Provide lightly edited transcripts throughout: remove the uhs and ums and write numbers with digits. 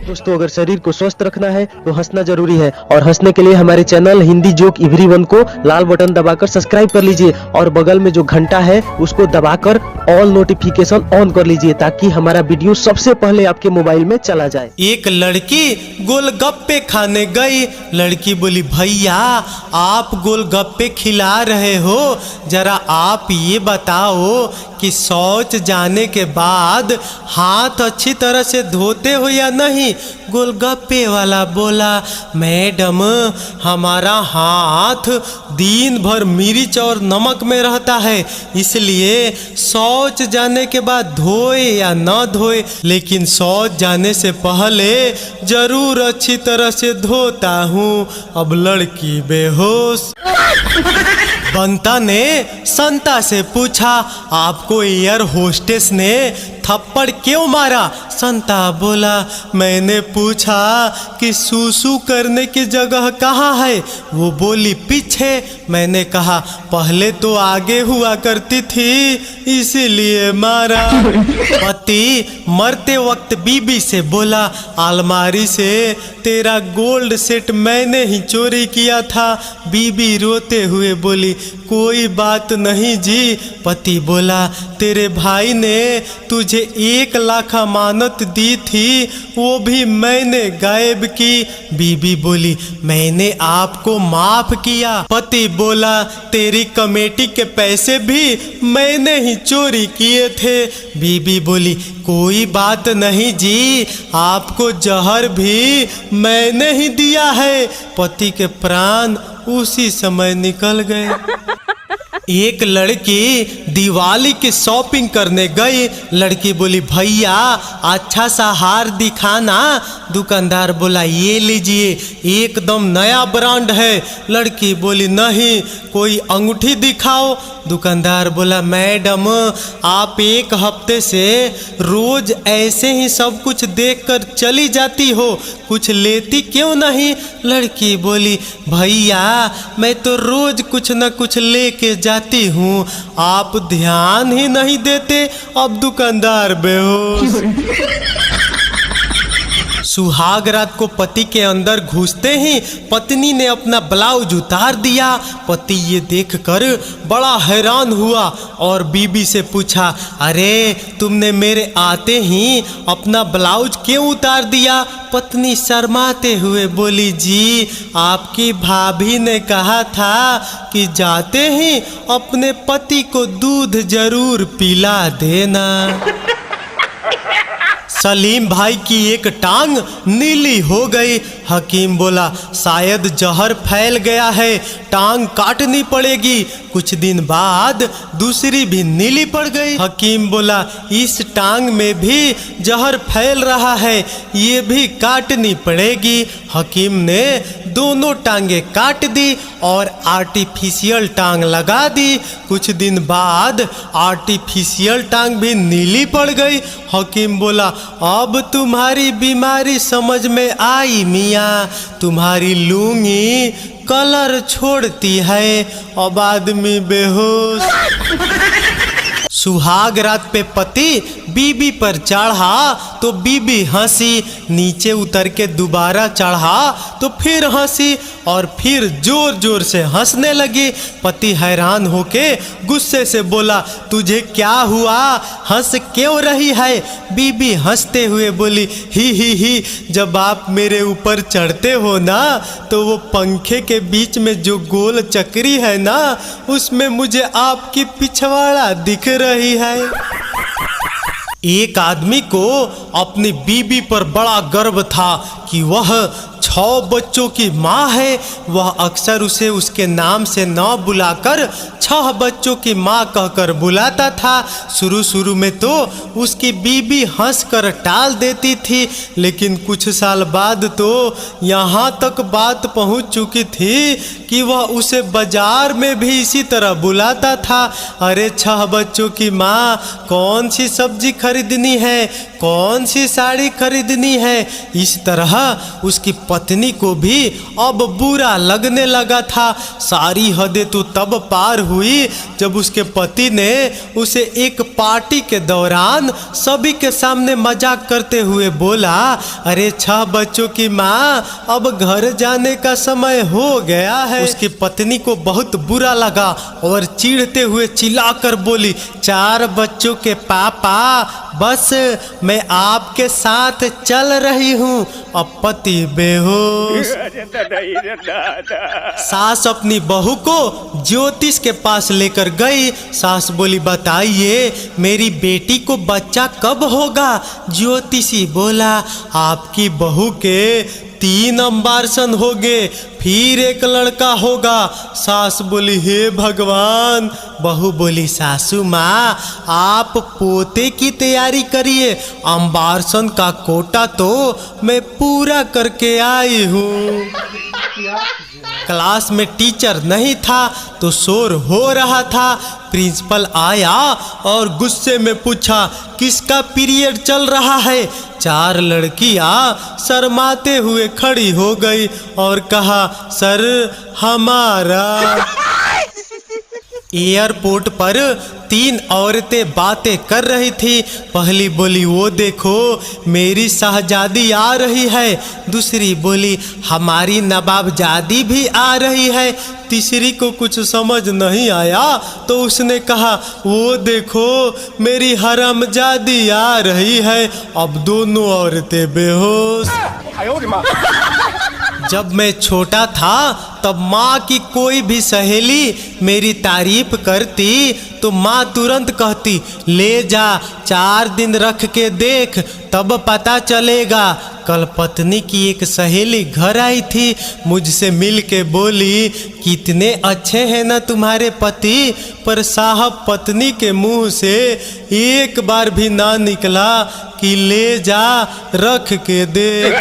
दोस्तों, अगर शरीर को स्वस्थ रखना है तो हंसना जरूरी है और हंसने के लिए हमारे चैनल हिंदी जोक एवरीवन को लाल बटन दबाकर सब्सक्राइब कर लीजिए और बगल में जो घंटा है उसको दबाकर ऑल नोटिफिकेशन ऑन कर लीजिए ताकि हमारा वीडियो सबसे पहले आपके मोबाइल में चला जाए। एक लड़की गोलगप्पे खाने गई। लड़की बोली, भैया आप गोलगप्पे खिला रहे हो, जरा आप ये बताओ कि शौच जाने के बाद हाथ अच्छी तरह से धोते हो या नहीं। गोलगप्पे वाला बोला, मैडम हमारा हाथ दिन भर मिर्च और नमक में रहता है, इसलिए शौच जाने के बाद धोए या न धोए, लेकिन शौच जाने से पहले जरूर अच्छी तरह से धोता हूँ। अब लड़की बेहोश। बंता ने संता से पूछा, आपको एयर होस्टेस ने थप्पड़ क्यों मारा? संता बोला, मैंने पूछा कि सूसू करने की जगह कहाँ है? वो बोली, पीछे। मैंने कहा, पहले तो आगे हुआ करती थी इसीलिए मारा। पति मरते वक्त बीबी से बोला, अलमारी से तेरा गोल्ड सेट मैंने ही चोरी किया था। बीबी रोते हुए बोली, कोई बात नहीं जी। पति बोला, तेरे भाई ने तुझे 1 लाख अमानत दी थी, वो भी मैंने गायब की। बीबी बोली, मैंने आपको माफ किया। पति बोला, तेरी कमेटी के पैसे भी मैंने ही चोरी किए थे। बीबी बोली, कोई बात नहीं जी, आपको जहर भी मैंने ही दिया है। पति के प्राण उसी समय निकल गए। एक लड़की दिवाली की शॉपिंग करने गई। लड़की बोली, भैया अच्छा सा हार दिखाना। दुकानदार बोला, ये लीजिए, एकदम नया ब्रांड है। लड़की बोली, नहीं, कोई अंगूठी दिखाओ। दुकानदार बोला, मैडम आप 1 हफ्ते से रोज ऐसे ही सब कुछ देखकर चली जाती हो, कुछ लेती क्यों नहीं? लड़की बोली, भैया मैं तो रोज कुछ न कुछ लेके जाती हूँ, आप ध्यान ही नहीं देते। अब दुकानदार बेहोश। सुहाग रात को पति के अंदर घुसते ही पत्नी ने अपना ब्लाउज उतार दिया। पति ये देखकर बड़ा हैरान हुआ और बीबी से पूछा, अरे तुमने मेरे आते ही अपना ब्लाउज क्यों उतार दिया? पत्नी शर्माते हुए बोली, जी आपकी भाभी ने कहा था कि जाते ही अपने पति को दूध जरूर पिला देना। सलीम भाई की एक टांग नीली हो गई। हकीम बोला, शायद जहर फैल गया है, टांग काटनी पड़ेगी। कुछ दिन बाद दूसरी भी नीली पड़ गई। हकीम बोला, इस टांग में भी जहर फैल रहा है, ये भी काटनी पड़ेगी। हकीम ने दोनों टांगे काट दी और आर्टिफिशियल टांग लगा दी। कुछ दिन बाद आर्टिफिशियल टांग भी नीली पड़ गई। हकीम बोला, अब तुम्हारी बीमारी समझ में आई मियाँ, तुम्हारी लूंगी कलर छोड़ती है। अब आदमी बेहोश। सुहाग रात पे पति बीबी पर चढ़ा तो बीबी हंसी, नीचे उतर के दोबारा चढ़ा तो फिर हंसी और फिर जोर जोर से हंसने लगी। पति हैरान होके गुस्से से बोला, तुझे क्या हुआ, हंस क्यों रही है? बीबी हंसते हुए बोली, ही, जब आप मेरे ऊपर चढ़ते हो ना तो वो पंखे के बीच में जो गोल चक्री है ना, उसमें मुझे आपकी पिछवाड़ा दिख रही है। एक आदमी को अपनी बीबी पर बड़ा गर्व था कि वह 6 बच्चों की माँ है। वह अक्सर उसे उसके नाम से न बुलाकर 6 बच्चों की माँ कहकर बुलाता था। शुरू में तो उसकी बीबी हंसकर टाल देती थी, लेकिन कुछ साल बाद तो यहाँ तक बात पहुँच चुकी थी कि वह उसे बाजार में भी इसी तरह बुलाता था। अरे 6 बच्चों की माँ, कौन सी सब्जी खरीदनी है, कौन सी साड़ी खरीदनी है? इस तरह उसकी पत्नी पत्नी को भी अब बुरा लगने लगा था। सारी हदें तो तब पार हुई जब उसके पति ने उसे एक पार्टी के दौरान सभी के सामने मजाक करते हुए बोला, अरे 6 बच्चों की माँ, अब घर जाने का समय हो गया है। उसकी पत्नी को बहुत बुरा लगा और चिढ़ते हुए चिल्लाकर बोली, 4 बच्चों के पापा, बस मैं आपके साथ चल रही हूँ। अब पति बेहोश। सास अपनी बहू को ज्योतिष के पास लेकर गई। सास बोली, बताइए मेरी बेटी को बच्चा कब होगा? ज्योतिषी बोला, आपकी बहू के 3 अम्बारसन हो गए, फिर एक लड़का होगा। सास बोली, हे भगवान। बहू बोली, सासू माँ, आप पोते की तैयारी करिए, अम्बारसन का कोटा तो मैं पूरा करके आई हूँ। क्लास में टीचर नहीं था तो शोर हो रहा था। प्रिंसिपल आया और गुस्से में पूछा, किसका पीरियड चल रहा है? 4 लड़कियां शर्माते हुए खड़ी हो गई और कहा, सर हमारा। एयरपोर्ट पर 3 औरतें बातें कर रही थी। पहली बोली, वो देखो मेरी शहजादी आ रही है। दूसरी बोली, हमारी नवाबजादी भी आ रही है। तीसरी को कुछ समझ नहीं आया तो उसने कहा, वो देखो मेरी हरामजादी आ रही है। अब दोनों औरतें बेहोश। जब मैं छोटा था तब माँ की कोई भी सहेली मेरी तारीफ करती तो माँ तुरंत कहती, ले जा 4 दिन रख के देख, तब पता चलेगा। कल पत्नी की एक सहेली घर आई थी, मुझसे मिल के बोली, कितने अच्छे हैं ना तुम्हारे पति। पर साहब पत्नी के मुंह से एक बार भी ना निकला कि ले जा रख के देख।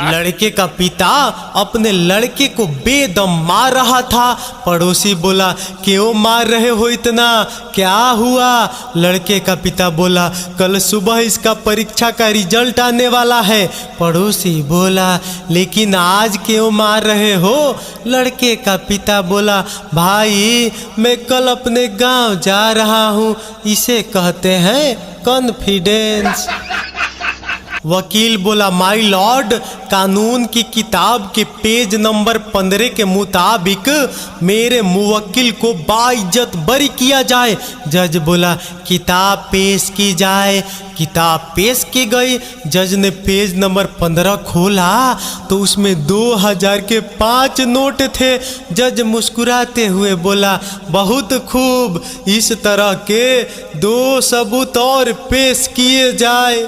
लड़के का पिता अपने लड़के को बेदम मार रहा था। पड़ोसी बोला, क्यों मार रहे हो इतना, क्या हुआ? लड़के का पिता बोला, कल सुबह इसका परीक्षा का रिजल्ट आने वाला है। पड़ोसी बोला, लेकिन आज क्यों मार रहे हो? लड़के का पिता बोला, भाई मैं कल अपने गांव जा रहा हूँ, इसे कहते हैं कॉन्फिडेंस। वकील बोला, माय लॉर्ड, कानून की किताब के पेज नंबर 15 के मुताबिक मेरे मुवक्किल को बाइज्जत बरी किया जाए। जज बोला, किताब पेश की जाए। किताब पेश की गई। जज ने पेज नंबर 15 खोला तो उसमें 2000 के 5 नोट थे। जज मुस्कुराते हुए बोला, बहुत खूब, इस तरह के 2 सबूत और पेश किए जाए।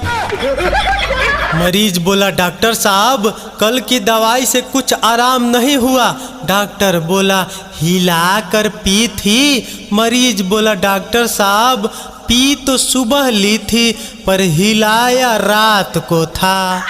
मरीज बोला, डॉक्टर साहब कल की दवाई से कुछ आराम नहीं हुआ। डॉक्टर बोला, हिला कर पी थी? मरीज बोला, डॉक्टर साहब पी तो सुबह ली थी पर हिलाया रात को था।